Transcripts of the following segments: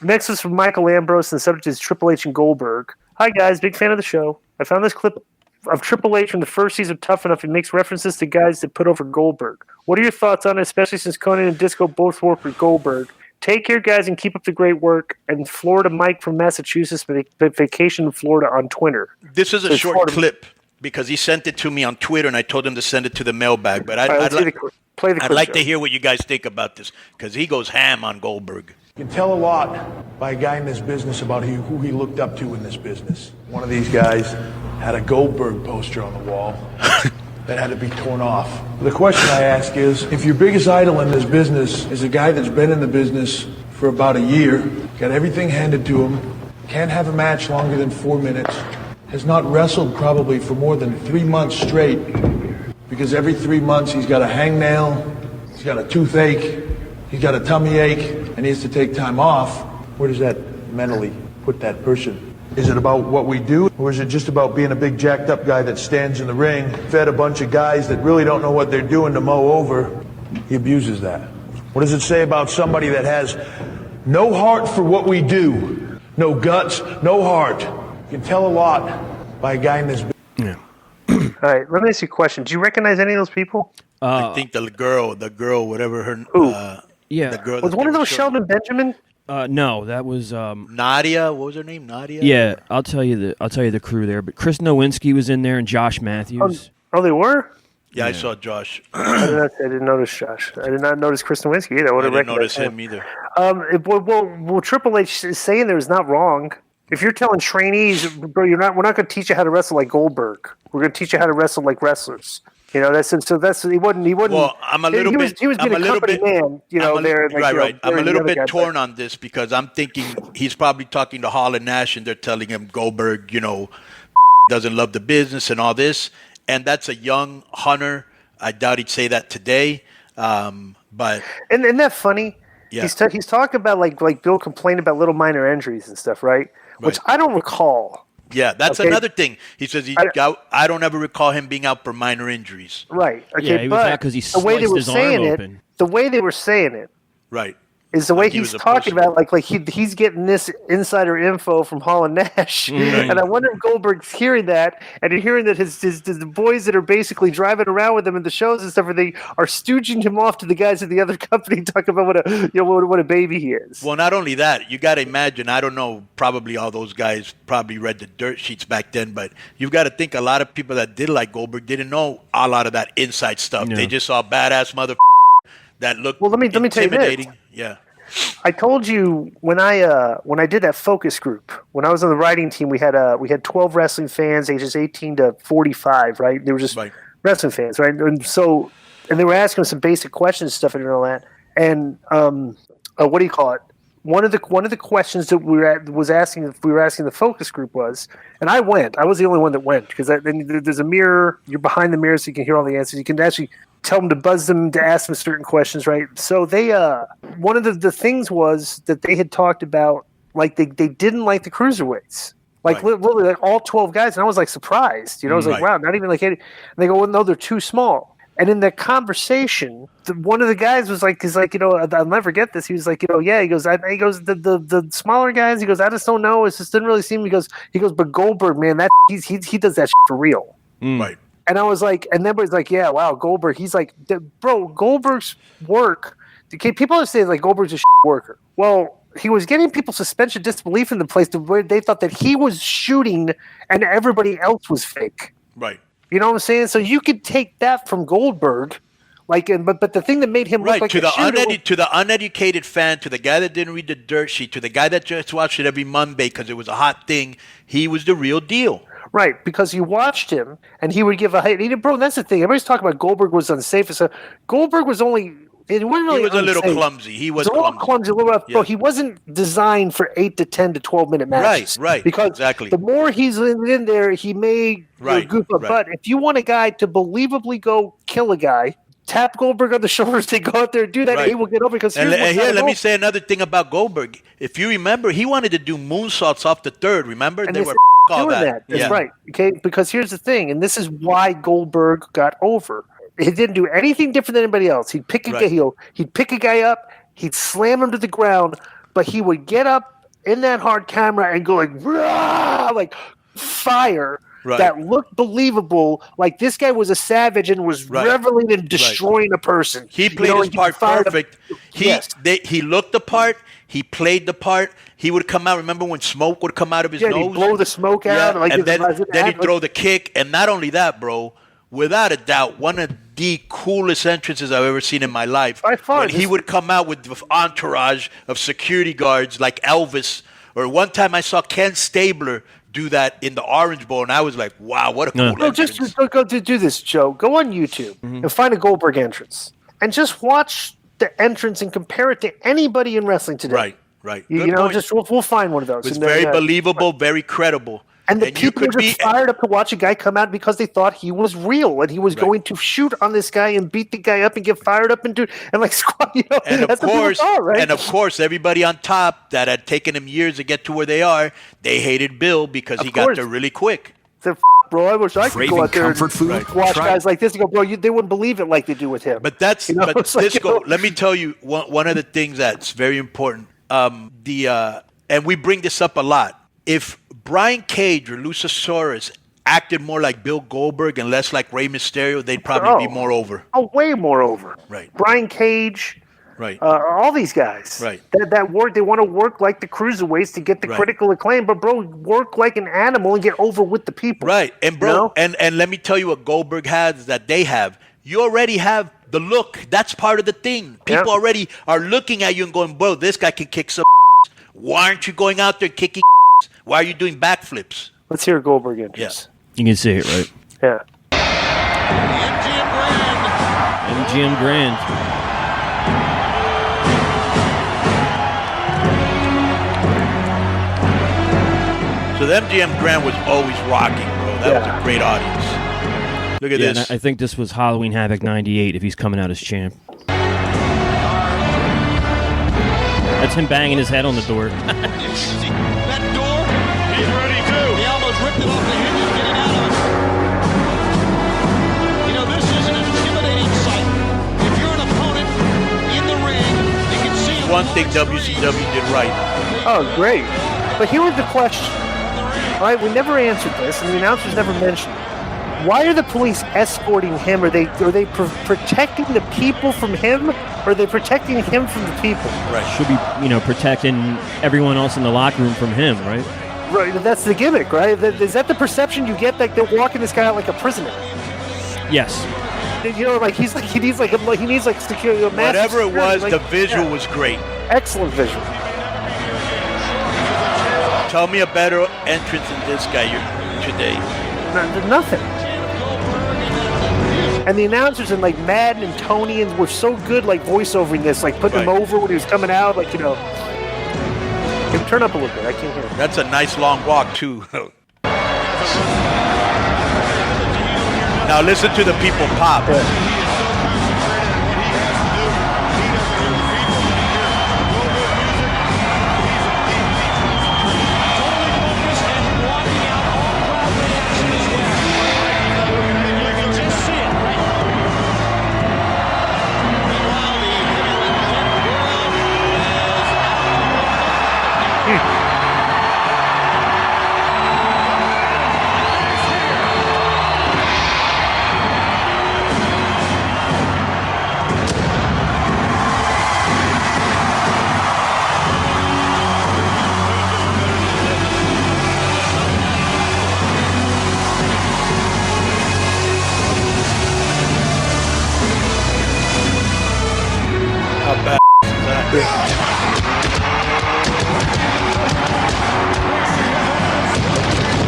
Next is from Michael Ambrose, and the subject is Triple H and Goldberg. Hi, guys. Big fan of the show. I found this clip of Triple H from the first season of Tough Enough. It makes references to guys that put over Goldberg. What are your thoughts on it, especially since Konnan and Disco both work with Goldberg? Take care, guys, and keep up the great work. And Florida Mike from Massachusetts, vacation in Florida on Twitter. This is a short clip because he sent it to me on Twitter, and I told him to send it to the mailbag. But I'd like to hear what you guys think about this because he goes ham on Goldberg. You can tell a lot by a guy in this business about who he looked up to in this business. One of these guys had a Goldberg poster on the wall that had to be torn off. The question I ask is, if your biggest idol in this business is a guy that's been in the business for about a year, got everything handed to him, can't have a match longer than 4 minutes, has not wrestled probably for more than 3 months straight, because every 3 months he's got a hangnail, he's got a toothache, he's got a tummy ache, and he has to take time off. Where does that mentally put that person? Is it about what we do, or is it just about being a big jacked up guy that stands in the ring, fed a bunch of guys that really don't know what they're doing to mow over? He abuses that. What does it say about somebody that has no heart for what we do, no guts, no heart? You can tell a lot by a guy in this business. Yeah. All right, let me ask you a question. Do you recognize any of those people? I think the girl, whatever her. Yeah. The girl was one of those Sheldon Benjamin? No, that was Nadia. What was her name? Nadia. Yeah, I'll tell you the crew there. But Chris Nowinski was in there and Josh Matthews. Oh, they were. Yeah, I saw Josh. I didn't notice Josh. I did not notice Chris Nowinski either. I didn't notice him either. Well, Triple H is saying there is not wrong. If you're telling trainees, bro, we're not going to teach you how to wrestle like Goldberg. We're going to teach you how to wrestle like wrestlers. You know, he wasn't. Well, I'm a little bit. He was being a company man. You know, right. I'm a little bit torn on this because I'm thinking he's probably talking to Hall and Nash, and they're telling him Goldberg, doesn't love the business and all this, and that's a young Hunter. I doubt he'd say that today, but isn't that funny? Yeah. He's talking about like Bill complained about little minor injuries and stuff, right? Which I don't recall. Yeah, that's another thing. He says I don't ever recall him being out for minor injuries. Right. Okay, yeah, he was out because he sliced his arm open. The way they were saying it, right, is the way he's talking about like he's getting this insider info from Hall and Nash, and I wonder if Goldberg's hearing that and hearing that his the boys that are basically driving around with him in the shows and stuff, they are stooging him off to the guys at the other company talking about what a baby he is. Well, not only that, you got to imagine. I don't know. Probably all those guys probably read the dirt sheets back then, but you've got to think a lot of people that did like Goldberg didn't know a lot of that inside stuff. Yeah. They just saw badass mother that looked intimidating. Tell you this. Yeah. I told you when I did that focus group, when I was on the writing team, we had 12 wrestling fans ages 18 to 45, right? They were just wrestling fans, right? And they were asking some basic questions and stuff and all that. And what do you call it? One of the questions that we were asking the focus group was, and I went. I was the only one that went because there's a mirror. You're behind the mirror, so you can hear all the answers. You can actually tell them to buzz them to ask them certain questions, right? So they one of the things was that they had talked about like they didn't like the cruiserweights, like literally like all 12 guys, and I was like surprised. I was like, wow, not even like 80. And they go, well, no, they're too small. And in that conversation, one of the guys was like, I'll never forget this. He was like, yeah, he goes, the smaller guys, he goes, I just don't know. It just didn't really seem. He goes, but Goldberg, man, that he does that shit for real. Right. And I was like, and everybody's like, yeah, wow, Goldberg. He's like, bro, Goldberg's work. People are saying like Goldberg's a shit worker. Well, he was getting people suspension disbelief in the place to where they thought that he was shooting and everybody else was fake. Right. You know what I'm saying? So you could take that from Goldberg, but the thing that made him look like to the uneducated fan, to the guy that didn't read the dirt sheet, to the guy that just watched it every Monday because it was a hot thing, he was the real deal. Right, because you watched him and he would give a height. Bro, that's the thing. Everybody's talking about Goldberg was unsafe. So Goldberg was only. It wasn't really. He was a little clumsy. He was clumsy. A little rough. Bro, he wasn't designed for 8 to 10 to 12-minute matches. Right. Because exactly. The more he's in there, he may goof up. But if you want a guy to believably go kill a guy, tap Goldberg on the shoulders, they go out there and do that, and he will get over. Because let me say another thing about Goldberg. If you remember, he wanted to do moonsaults off the third. Remember, and they were doing that. That's right. Okay, because here's the thing, and this is why Goldberg got over. He didn't do anything different than anybody else. He'd pick a guy. He'd pick a guy up. He'd slam him to the ground, but he would get up in that hard camera and go like fire. Right. That looked believable, like this guy was a savage and was reveling in destroying a person. He played his part perfect. He looked the part. He played the part. He would come out. Remember when smoke would come out of his nose? He'd blow the smoke out. And then he'd throw the kick. And not only that, bro, without a doubt, one of the coolest entrances I've ever seen in my life. By far. When he would come out with the entourage of security guards like Elvis. Or one time I saw Ken Stabler do that in the Orange Bowl, and I was like, wow, what a cool entrance. Just go do this, Joe. Go on YouTube and find a Goldberg entrance. And just watch the entrance and compare it to anybody in wrestling today. Right. You know, just we'll find one of those. It's very believable, very credible. And the people were just fired up to watch a guy come out because they thought he was real and he was going to shoot on this guy and beat the guy up and get fired up and squat. You know, and of course, everybody on top that had taken him years to get to where they are, they hated Bill because he got there really quick. Bro, I wish I could go out there and watch guys like this and go, bro, they wouldn't believe it like they do with him. But let me tell you one of the things that's very important. And we bring this up a lot. If Brian Cage or Luchasaurus acted more like Bill Goldberg and less like Rey Mysterio, they'd probably be more over. Oh, way more over. Right. Brian Cage. Right. All these guys. Right. That work. They want to work like the cruiserweights to get the critical acclaim, but bro, work like an animal and get over with the people. Right. And bro, and let me tell you what Goldberg has that they have. You already have the look. That's part of the thing. People already are looking at you and going, bro, this guy can kick some. Why aren't you going out there kicking? Why are you doing backflips? Let's hear Goldberg entrance. You can see it, right? Yeah. MGM Grand. So the MGM Grand was always rocking, bro. That was a great audience. Look at this. I think this was Halloween Havoc 98 if he's coming out as champ. That's him banging his head on the door. That door, he's ready too. He almost ripped it off the hinges getting out of it. You know, this is an intimidating sight. If you're an opponent in the ring, you can see one thing WCW did right. Oh, great. But here was the question. All right, we never answered this, and the announcers never mentioned it. Why are the police escorting him? Are they protecting the people from him, or are they protecting him from the people? Right. Should be, protecting everyone else in the locker room from him, right? Right. That's the gimmick, right? Is that the perception you get? Like they're walking this guy out like a prisoner? Yes. You know, like he needs security. Whatever it was, the visual was great. Excellent visual. Tell me a better entrance than this guy today. Nothing. And the announcers and like Madden and Tony and were so good, like voiceovering this, like putting him over when he was coming out, like turn up a little bit. I can't hear it. That's a nice long walk too. Now listen to the people pop. Yeah.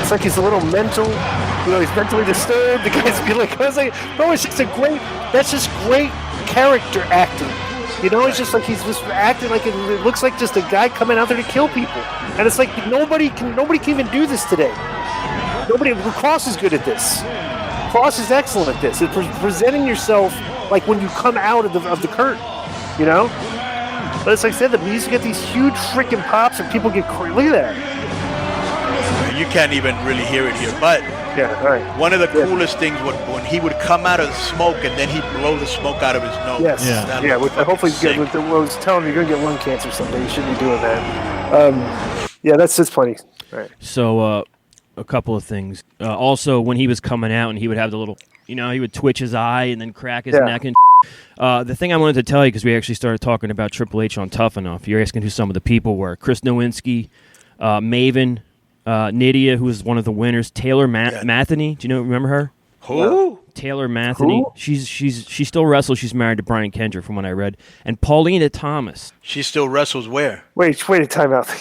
It's like he's a little mental, he's mentally disturbed. The guy's be like, I was like, bro, it's just that's just great character acting. It's just like he's just acting like it looks like just a guy coming out there to kill people. And it's like nobody can even do this today. Cross is good at this. Cross is excellent at this. It's presenting yourself like when you come out of the curtain, But it's like I said, the music get these huge freaking pops and people get crazy. Look at that. You can't even really hear it here, but one of the coolest things when he would come out of the smoke and then he'd blow the smoke out of his nose. Yes. That Yeah. looked Hopefully, sick. I was telling you, you're gonna get lung cancer someday. You shouldn't be doing that. Yeah, that's funny. Right. So, a couple of things. Also, when he was coming out and he would have the little, he would twitch his eye and then crack his neck and the thing I wanted to tell you, because we actually started talking about Triple H on Tough Enough, you're asking who some of the people were. Chris Nowinski, Maven, Nydia, who was one of the winners, Taylor Matheny. Do you remember her? Who? Taylor Matheny. She still wrestles. She's married to Brian Kendrick, from what I read. And Paulina Thomas. She still wrestles where? Wait a time out.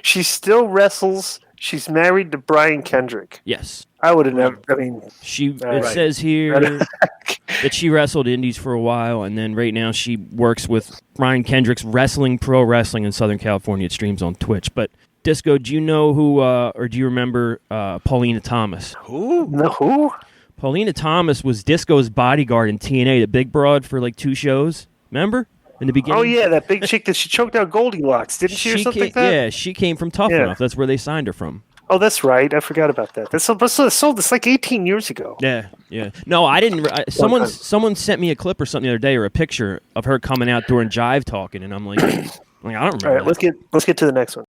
She still wrestles. She's married to Brian Kendrick. Yes. I would have never. I mean, it says here that she wrestled indies for a while, and then right now she works with Brian Kendrick's Wrestling Pro Wrestling in Southern California. It streams on Twitch. But Disco, do you know who, or do you remember Paulina Thomas? Who? No, who? Paulina Thomas was Disco's bodyguard in TNA, the big broad for like 2 shows. Remember? In the beginning? Oh, yeah, that big chick that she choked out Goldilocks, didn't she, or something like that? Yeah, she came from Tough Enough. That's where they signed her from. Oh, that's right. I forgot about that. That's it's like 18 years ago. Yeah. No, I didn't. Someone sent me a clip or something the other day, or a picture of her coming out during Jive talking, and I'm like, I don't remember. All right, let's get to the next one.